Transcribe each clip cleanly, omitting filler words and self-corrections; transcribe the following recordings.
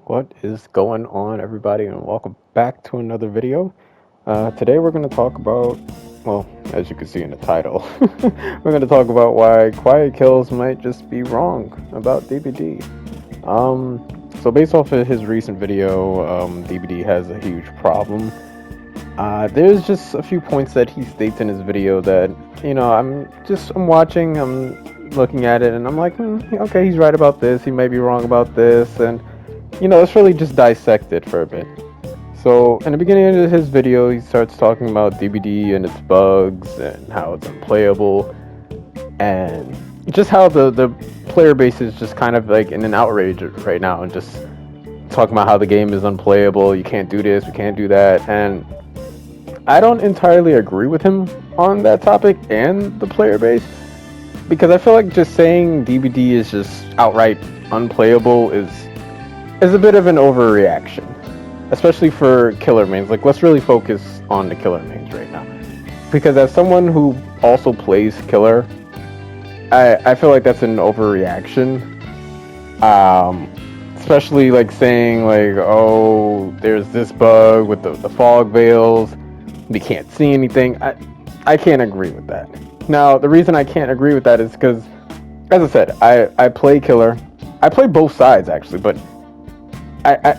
What is going on, everybody, and welcome back to another video. Today we're going to talk about, well, as you can see in the title, we're going to talk about why QuietKills might just be wrong about DBD. So based off of his recent video, DBD has a huge problem. There's just a few points that he states in his video that, I'm watching, I'm looking at it, and I'm like, okay, he's right about this, he may be wrong about this, and let's really just dissect it for a bit. So, in the beginning of his video, he starts talking about DBD and its bugs and how it's unplayable, and just how the player base is just kind of like in an outrage right now, and just talking about how the game is unplayable, you can't do this, we can't do that, and I don't entirely agree with him on that topic and the player base, because I feel like just saying DBD is just outright unplayable is a bit of an overreaction, especially for killer mains. Like, let's really focus on the killer mains right now, because as someone who also plays killer, I feel like that's an overreaction. Especially like saying like, oh, there's this bug with the fog veils, we can't see anything. I can't agree with that. Now, the reason I can't agree with that is because, as I said, I play killer. I play both sides actually, but I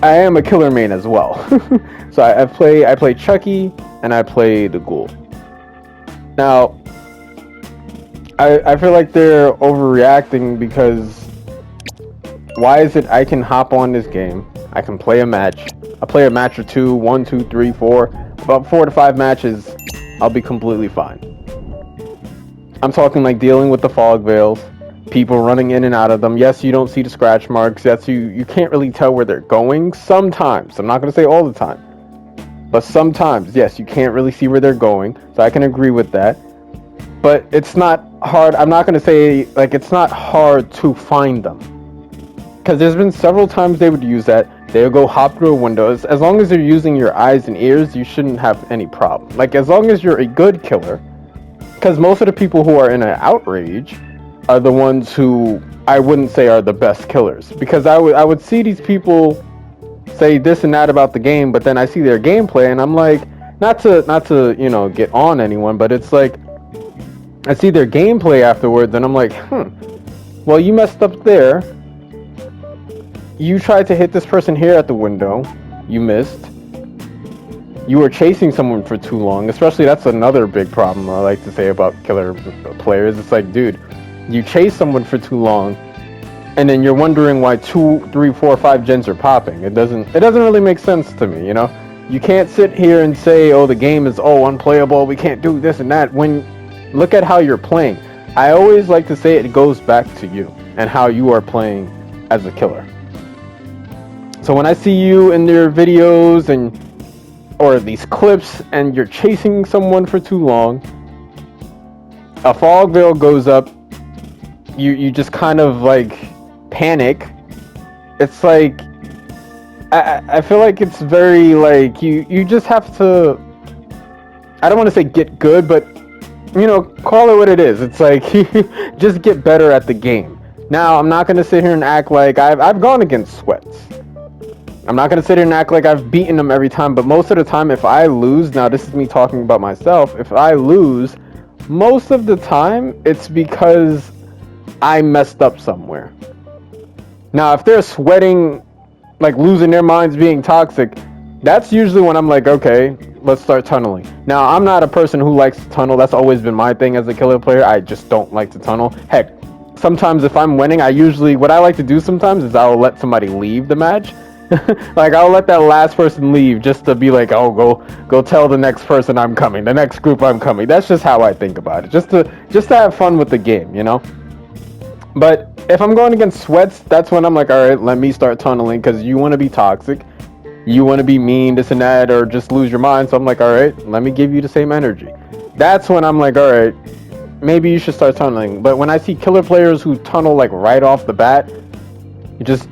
am a killer main as well. So I play Chucky and I play the Ghoul. Now, I feel like they're overreacting, because why is it I can hop on this game, I can play a match, I play a match or two, 1, 2, 3, 4, about 4 to 5 matches, I'll be completely fine. I'm talking like dealing with the fog veils, people running in and out of them. Yes, you don't see the scratch marks. Yes, you can't really tell where they're going sometimes. I'm not going to say all the time, but sometimes, yes, you can't really see where they're going, so I can agree with that. But it's not hard. I'm not going to say, like, it's not hard to find them, because there's been several times they would use that. They'll go hop through a window. As long as you're using your eyes and ears, you shouldn't have any problem. Like, as long as you're a good killer, because most of the people who are in an outrage are the ones who I wouldn't say are the best killers, because I would see these people say this and that about the game, but then I see their gameplay and I'm like, not to get on anyone, but it's like I see their gameplay afterwards and I'm like, well, you messed up there. You tried to hit this person here at the window, you missed. You were chasing someone for too long. Especially, that's another big problem I like to say about killer players. It's like, dude, you chase someone for too long, and then you're wondering why 2, 3, 4, 5 gens are popping. It doesn't really make sense to me, You can't sit here and say, oh, the game is unplayable, we can't do this and that, when look at how you're playing. I always like to say it goes back to you and how you are playing as a killer. So when I see you in your videos or these clips and you're chasing someone for too long, a fog veil goes up, you just kind of like panic. It's like, I feel like it's very like, you just have to, I don't want to say get good, but call it what it is. It's like, just get better at the game. Now, I'm not going to sit here and act like I've gone against sweats. I'm not going to sit here and act like I've beaten them every time, but most of the time, if I lose, now this is me talking about myself, if I lose, most of the time, it's because I messed up somewhere. Now, if they're sweating, like losing their minds, being toxic, that's usually when I'm like, okay, let's start tunneling. Now, I'm not a person who likes to tunnel. That's always been my thing as a killer player. I just don't like to tunnel. Heck, sometimes if I'm winning, what I like to do sometimes is I'll let somebody leave the match. Like, I'll let that last person leave just to be like, oh, go tell the next person I'm coming, the next group I'm coming. That's just how I think about it, just to have fun with the game, But if I'm going against sweats, that's when I'm like, all right, let me start tunneling, because you want to be toxic, you want to be mean, this and that, or just lose your mind. So I'm like, all right, let me give you the same energy. That's when I'm like, all right, maybe you should start tunneling. But when I see killer players who tunnel like right off the bat, it just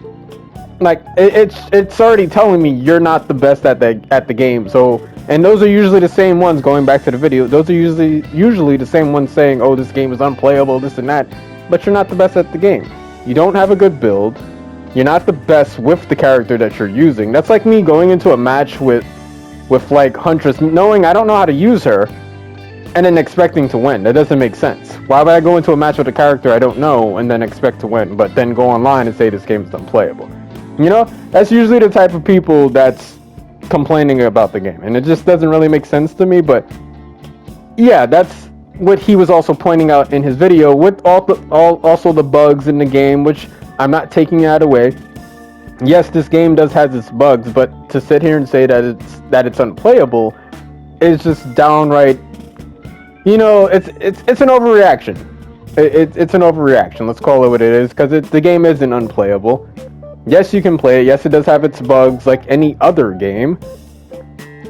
like it's already telling me you're not the best at the game. So, and those are usually the same ones, going back to the video, those are usually the same ones saying, oh, this game is unplayable, this and that, but you're not the best at the game. You don't have a good build. You're not the best with the character that you're using. That's like me going into a match with like Huntress, knowing I don't know how to use her, and then expecting to win. That doesn't make sense. Why would I go into a match with a character I don't know and then expect to win, but then go online and say this game is unplayable? You know, that's usually the type of people that's complaining about the game, and it just doesn't really make sense to me. But yeah, that's what he was also pointing out in his video, with also the bugs in the game, which I'm not taking that away. Yes, this game does have its bugs, but to sit here and say that it's unplayable is just downright, you know, it's an overreaction. It's an overreaction. Let's call it what it is, because the game isn't unplayable. Yes, you can play it. Yes, it does have its bugs like any other game.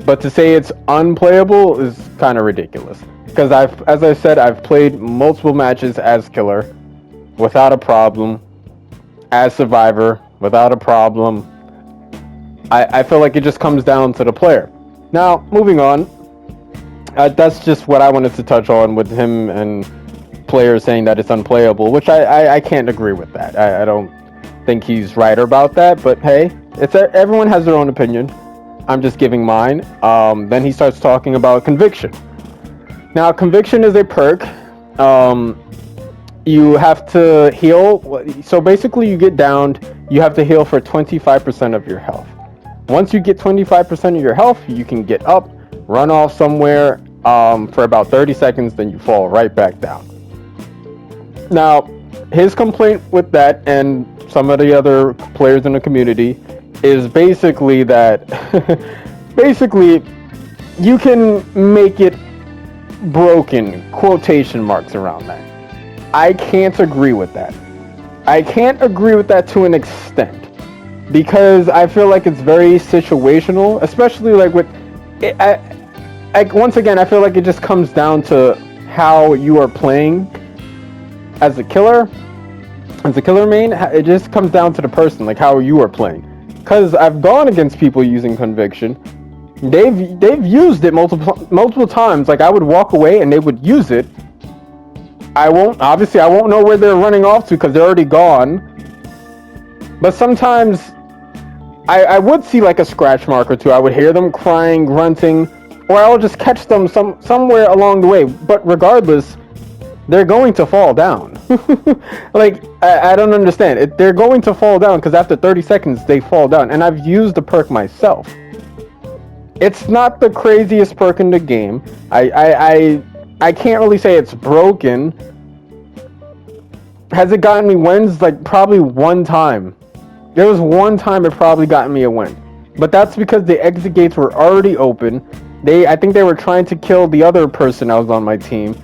But to say it's unplayable is kind of ridiculous. Because as I said, I've played multiple matches as killer without a problem, as survivor without a problem. I feel like it just comes down to the player. Now, moving on. That's just what I wanted to touch on with him and players saying that it's unplayable, which I can't agree with that. I don't think he's right about that, but hey, everyone has their own opinion. I'm just giving mine. Then he starts talking about conviction. Now, conviction is a perk. You have to heal. So basically, you get downed. You have to heal for 25% of your health. Once you get 25% of your health, you can get up, run off somewhere for about 30 seconds, then you fall right back down. Now, his complaint with that and some of the other players in the community is basically that basically you can make it broken, quotation marks around that. I can't agree with that. I can't agree with that to an extent, because I feel like it's very situational, especially like with once again, I feel like it just comes down to how you are playing as a killer main. It just comes down to the person, like how you are playing. Because I've gone against people using conviction. They've used it multiple times. Like I would walk away and they would use it. I won't know where they're running off to because they're already gone. But sometimes I would see like a scratch mark or two. I would hear them crying, grunting, or I would just catch them somewhere along the way. But regardless, they're going to fall down. Like, I don't understand. They're going to fall down because after 30 seconds, they fall down. And I've used the perk myself. It's not the craziest perk in the game. I can't really say it's broken. Has it gotten me wins? Like, probably one time. There was one time it probably got me a win. But that's because the exit gates were already open. I think they were trying to kill the other person that was on my team.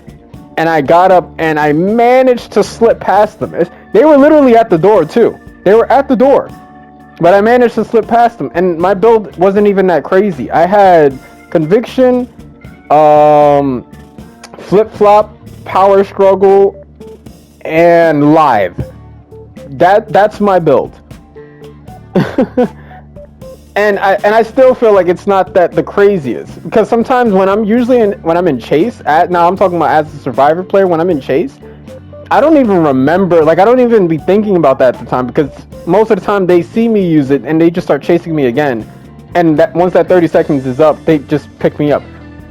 And I got up and I managed to slip past them. They were literally at the door too. They were at the door. But I managed to slip past them. And my build wasn't even that crazy. I had conviction, flip-flop, power struggle, and live. That's my build. And I still feel like it's not that the craziest, because sometimes when I'm in chase, now I'm talking about as a survivor player, when I'm in chase, I don't even remember, like I don't even be thinking about that at the time, because most of the time they see me use it and they just start chasing me again, and once that 30 seconds is up, they just pick me up.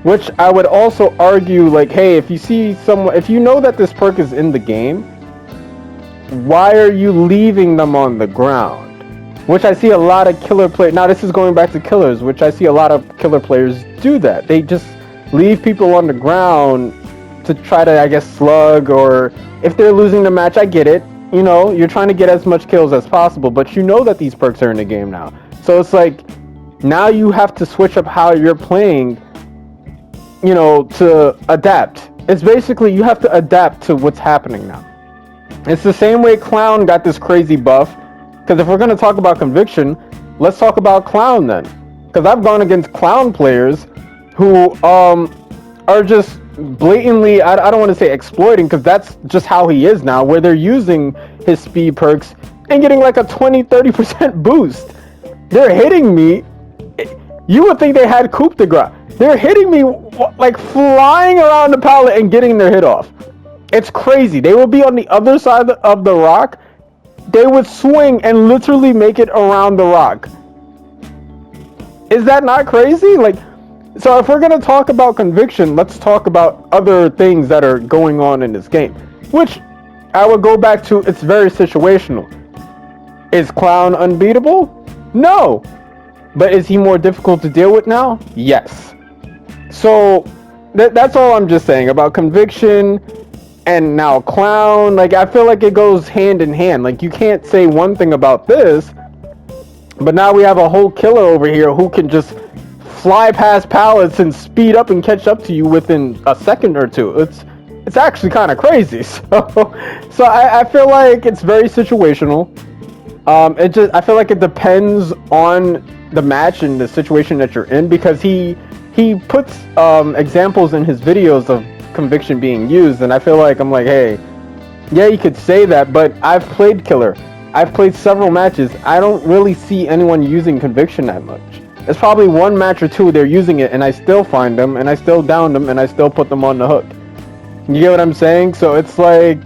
Which I would also argue, like, hey, if you know that this perk is in the game, why are you leaving them on the ground? Which I see a lot of killer players. Now this is going back to killers, which I see a lot of killer players do that. They just leave people on the ground to try to, I guess, slug, or if they're losing the match, I get it. You know, you're trying to get as much kills as possible, but you know that these perks are in the game now. So it's like, now you have to switch up how you're playing, you know, to adapt. It's basically, you have to adapt to what's happening now. It's the same way Clown got this crazy buff. Because if we're going to talk about conviction, let's talk about Clown then. Because I've gone against Clown players who are just blatantly, I don't want to say exploiting, because that's just how he is now, where they're using his speed perks and getting like a 20-30% boost. They're hitting me. You would think they had coup de grace. They're hitting me like flying around the pallet and getting their hit off. It's crazy. They will be on the other side of the rock, they would swing and literally make it around the rock. Is that not crazy? Like, so if we're gonna talk about conviction, let's talk about other things that are going on in this game, which I would go back to. It's very situational. Is Clown unbeatable? No. But is he more difficult to deal with now? Yes. So that's all I'm just saying about conviction and now Clown. Like, I feel like it goes hand in hand. Like, you can't say one thing about this, but now we have a whole killer over here who can just fly past pallets and speed up and catch up to you within a second or two. It's actually kind of crazy. So I feel like it's very situational. I feel like it depends on the match and the situation that you're in, because he puts examples in his videos of conviction being used, and I feel like I'm like, hey, yeah, you could say that, but I've played killer. I've played several matches. I don't really see anyone using conviction that much. It's probably one match or two they're using it, and I still find them, and I still down them, and I still put them on the hook. You get what I'm saying? So it's like,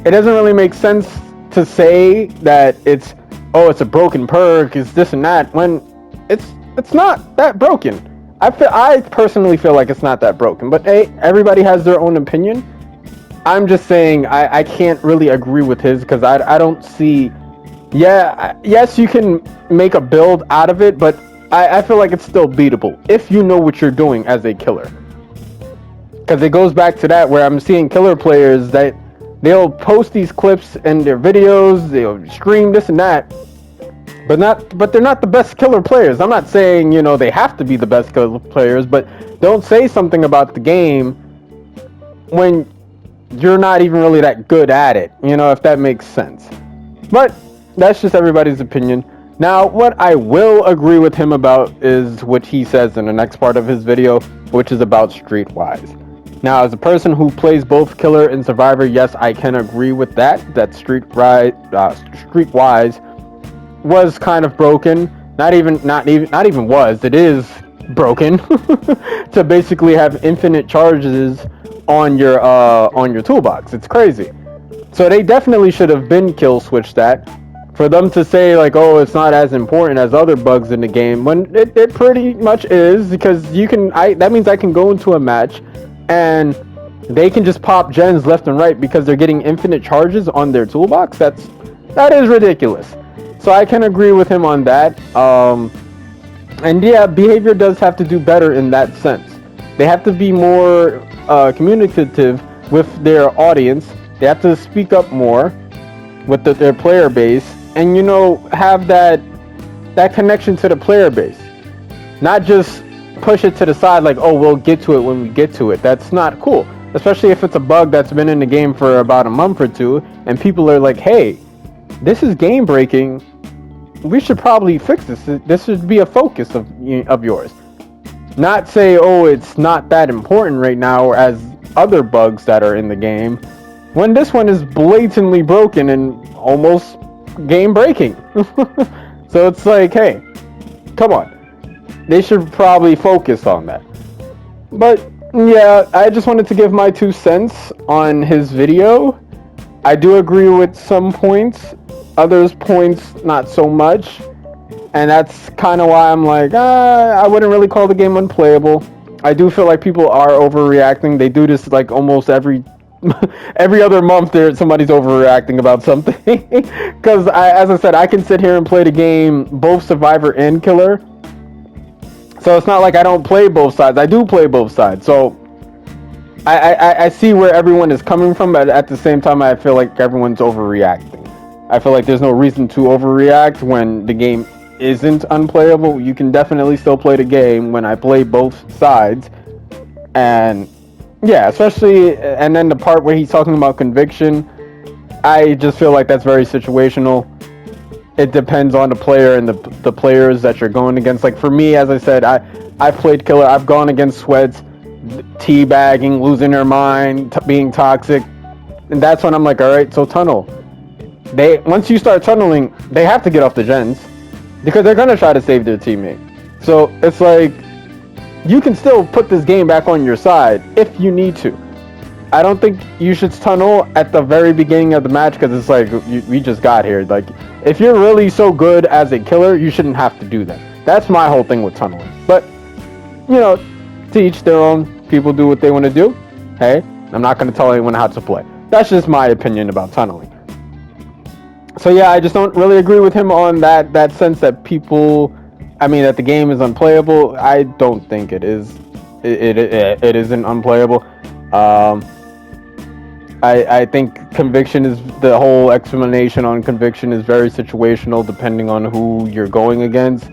it doesn't really make sense to say that it's a broken perk, it's this and that, when it's not that broken. I personally feel like it's not that broken, but hey, everybody has their own opinion. I'm just saying I can't really agree with his, because I don't see. Yeah, yes, you can make a build out of it, but I feel like it's still beatable if you know what you're doing as a killer. Because it goes back to that where I'm seeing killer players that they'll post these clips in their videos, they'll stream this and that, but they're not the best killer players. I'm not saying, they have to be the best killer players, but don't say something about the game when you're not even really that good at it, if that makes sense. But that's just everybody's opinion. Now, what I will agree with him about is what he says in the next part of his video, which is about Streetwise. Now, as a person who plays both killer and survivor, yes, I can agree with that Streetwise was kind of broken. Not even was. It is broken to basically have infinite charges on your toolbox. It's crazy. So they definitely should have been kill switched that. For them to say like, oh, it's not as important as other bugs in the game, when it pretty much is, because that means I can go into a match and they can just pop gens left and right because they're getting infinite charges on their toolbox. That is ridiculous. So I can agree with him on that. And yeah, behavior does have to do better in that sense. They have to be more communicative with their audience. They have to speak up more with their player base, and have that connection to the player base. Not just push it to the side like, oh, we'll get to it when we get to it. That's not cool. Especially if it's a bug that's been in the game for about a month or two, and people are like, hey, this is game breaking. We should probably fix this. This should be a focus of yours. Not say, oh, it's not that important right now as other bugs that are in the game, when this one is blatantly broken and almost game breaking. So it's like, hey, come on. They should probably focus on that. But yeah, I just wanted to give my 2 cents on his video. I do agree with some points. Others points, not so much. And that's kind of why I'm like, I wouldn't really call the game unplayable. I do feel like people are overreacting. They do this like almost every other month. Somebody's overreacting about something. Because as I said, I can sit here and play the game both survivor and killer. So it's not like I don't play both sides. I do play both sides. So I see where everyone is coming from, but at the same time, I feel like everyone's overreacting. I feel like there's no reason to overreact when the game isn't unplayable. You can definitely still play the game when I play both sides. And yeah, especially, and then the part where he's talking about conviction, I just feel like that's very situational. It depends on the player and the players that you're going against. Like for me, as I said, I've played killer. I've gone against sweats, teabagging, losing their mind, being toxic. And that's when I'm like, all right, so tunnel. Once you start tunneling, they have to get off the gens because they're going to try to save their teammate. So it's like, you can still put this game back on your side if you need to. I don't think you should tunnel at the very beginning of the match because it's like we just got here. Like, if you're really so good as a killer, you shouldn't have to do that. That's my whole thing with tunneling. But, you know, to each their own. People do what they want to do. Hey, I'm not going to tell anyone how to play. That's just my opinion about tunneling. So yeah, I just don't really agree with him on that sense that that the game is unplayable. I don't think it is. It isn't unplayable. I think conviction is, the whole explanation on conviction is very situational depending on who you're going against.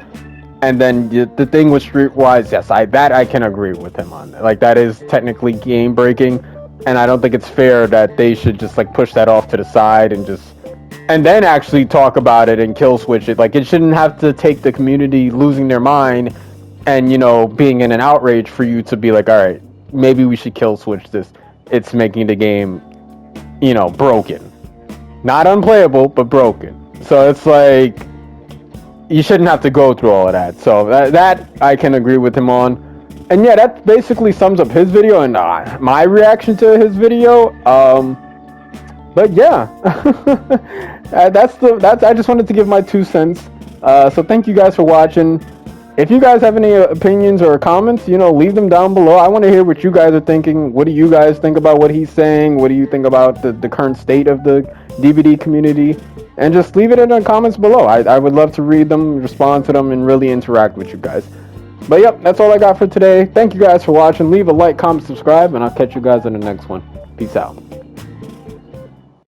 And then the thing with Streetwise, yes, I can agree with him on. Like, that is technically game breaking, and I don't think it's fair that they should just like push that off to the side and then actually talk about it and kill switch it. Like, it shouldn't have to take the community losing their mind and, you know, being in an outrage for you to be like, all right, maybe we should kill switch this. It's making the game, you know, broken. Not unplayable, but broken. So it's like, you shouldn't have to go through all of that. So that I can agree with him on. And yeah, that basically sums up his video and my reaction to his video. But yeah, I just wanted to give my 2 cents. So thank you guys for watching. If you guys have any opinions or comments, you know, leave them down below. I want to hear what you guys are thinking. What do you guys think about what he's saying? What do you think about the current state of the DBD community? And just leave it in the comments below. I would love to read them, respond to them, and really interact with you guys. But yep, that's all I got for today. Thank you guys for watching. Leave a like, comment, subscribe, and I'll catch you guys in the next one. Peace out.